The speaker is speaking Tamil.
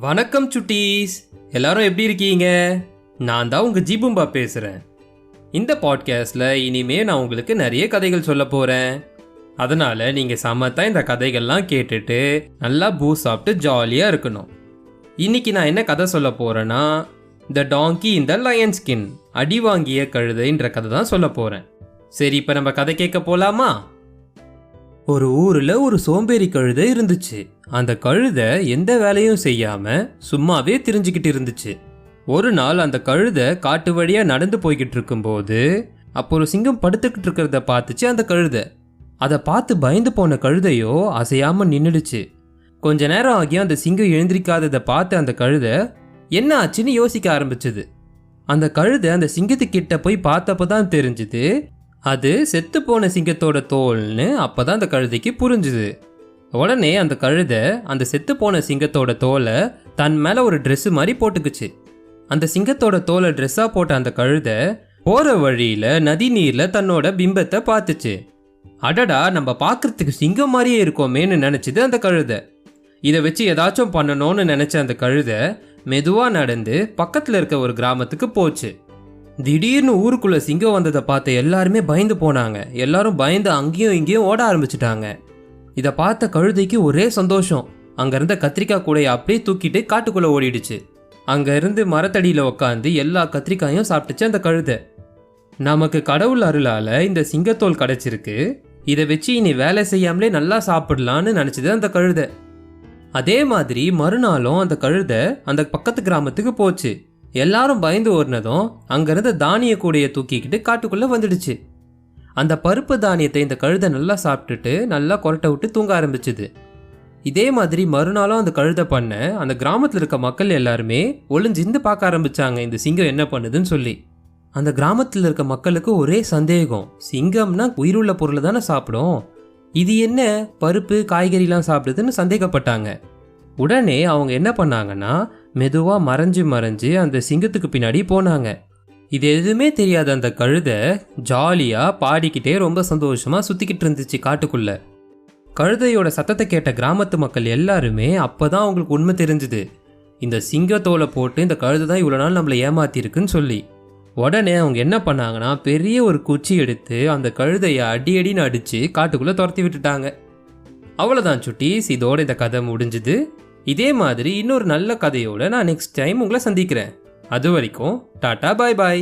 வணக்கம் சுட்டீஸ், எல்லாரும் எப்படி இருக்கீங்க? நான் தான் உங்கள் ஜீபும்பா பேசுகிறேன். இந்த பாட்காஸ்டில் இனிமே நான் உங்களுக்கு நிறைய கதைகள் சொல்ல போகிறேன். அதனால் நீங்கள் சமத்தான் இந்த கதைகள்லாம் கேட்டுட்டு நல்லா பூஸ் சாப்பிட்டு ஜாலியாக இருக்கணும். இன்னைக்கு நான் என்ன கதை சொல்ல போகிறேன்னா, த டாங்கி இன் த லயன் ஸ்கின், அடி வாங்கிய கழுதைன்ற கதை தான் சொல்ல போகிறேன். சரி, இப்போ நம்ம கதை கேட்க போகலாமா? ஒரு ஊரில் ஒரு சோம்பேறி கழுதை இருந்துச்சு. அந்த கழுதை எந்த வேலையும் செய்யாம சும்மாவே திரிஞ்சுக்கிட்டு இருந்துச்சு. ஒரு நாள் அந்த கழுதை காட்டு வழியா நடந்து போய்கிட்டு இருக்கும்போது அப்போ ஒரு சிங்கம் படுத்துக்கிட்டு இருக்கிறத பார்த்துச்சு அந்த கழுதை. அதை பார்த்து பயந்து போன கழுதையோ அசையாம நின்றுடுச்சு. கொஞ்ச நேரம் ஆகியும் அந்த சிங்கம் எழுந்திரிக்காததை பார்த்து அந்த கழுதை என்ன ஆச்சுன்னு யோசிக்க ஆரம்பிச்சுது. அந்த கழுதை அந்த சிங்கத்துக்கிட்ட போய் பார்த்தப்பதான் தெரிஞ்சுது அது செத்து போன சிங்கத்தோட தோல்னு. அப்பதான் அந்த கழுதைக்கு புரிஞ்சுது. உடனே அந்த கழுதை அந்த செத்து போன சிங்கத்தோட தோலை தன் மேல ஒரு ட்ரெஸ் மாதிரி போட்டுக்குச்சு. அந்த சிங்கத்தோட தோலை ட்ரெஸ்ஸா போட்ட அந்த கழுதை போற வழியில நதி நீர்ல தன்னோட பிம்பத்தை பார்த்துச்சு. அடடா, நம்ம பார்க்கறதுக்கு சிங்கம் மாதிரியே இருக்கோமேன்னு நினைச்சது அந்த கழுதை. இதை வச்சு ஏதாச்சும் பண்ணணும்னு நினைச்ச அந்த கழுதை மெதுவா நடந்து பக்கத்துல இருக்க ஒரு கிராமத்துக்கு போச்சு. திடீர்னு ஊருக்குள்ள சிங்கம் வந்ததை பார்த்த எல்லாருமே பயந்து போனாங்க. எல்லாரும் பயந்து அங்கேயும் இங்கேயும் ஓட ஆரம்பிச்சுட்டாங்க. இதை பார்த்த கழுதைக்கு ஒரே சந்தோஷம். அங்க இருந்த கத்திரிக்காய் கூடையை அப்படியே தூக்கிட்டு காட்டுக்குள்ள ஓடிடுச்சு. அங்க இருந்து மரத்தடியில உட்காந்து எல்லா கத்திரிக்காயும் சாப்பிட்டுச்சு அந்த கழுதை. நமக்கு கடவுள் அருளால இந்த சிங்கத்தோல் கிடைச்சிருக்கு, இதை வச்சு இனி வேலை செய்யாமலே நல்லா சாப்பிடலான்னு நினைச்சது அந்த கழுதை. அதே மாதிரி மறுநாளும் அந்த கழுதை அந்த பக்கத்து கிராமத்துக்கு போச்சு. எல்லாரும் பயந்து ஓடினதும் அங்கிருந்த தானிய கூடையை தூக்கிக்கிட்டு காட்டுக்குள்ள வந்துடுச்சு. அந்த பருப்பு தானியத்தை இந்த கழுதை நல்லா சாப்பிட்டுட்டு நல்லா கொரட்டை விட்டு தூங்க ஆரம்பிச்சுது. இதே மாதிரி மறுநாளும் அந்த கழுதை பண்ண அந்த கிராமத்தில் இருக்க மக்கள் எல்லாருமே ஒளிஞ்சிருந்து பார்க்க ஆரம்பிச்சாங்க இந்த சிங்கம் என்ன பண்ணுதுன்னு சொல்லி. அந்த கிராமத்தில் இருக்க மக்களுக்கு ஒரே சந்தேகம், சிங்கம்னா உயிருள்ள பொருளை தானே சாப்பிடும், இது என்ன பருப்பு காய்கறிலாம் சாப்பிடுதுன்னு சந்தேகப்பட்டாங்க. உடனே அவங்க என்ன பண்ணாங்கன்னா மெதுவா மறைஞ்சு அந்த சிங்கத்துக்கு பின்னாடி போனாங்க. இது எதுவுமே தெரியாத அந்த கழுதை ஜாலியா பாடிக்கிட்டே ரொம்ப சந்தோஷமா சுத்திக்கிட்டு இருந்துச்சு காட்டுக்குள்ள. கழுதையோட சத்தத்தை கேட்ட கிராமத்து மக்கள் எல்லாருமே அப்பதான் அவங்களுக்கு உண்மை தெரிஞ்சுது, இந்த சிங்கத்தோலை போட்டு இந்த கழுதை தான் இவ்வளோ நாள் நம்மளை ஏமாத்திருக்குன்னு சொல்லி. உடனே அவங்க என்ன பண்ணாங்கன்னா பெரிய ஒரு குச்சி எடுத்து அந்த கழுதையை அடின்னு அடிச்சு காட்டுக்குள்ள துரத்தி விட்டுட்டாங்க. அவ்வளோதான் சுட்டீஸ், இதோட இந்த கதை முடிஞ்சுது. இதே மாதிரி இன்னொரு நல்ல கதையோட நான் நெக்ஸ்ட் டைம் உங்களை சந்திக்கிறேன். அது வரைக்கும் டாடா, பாய் பாய்.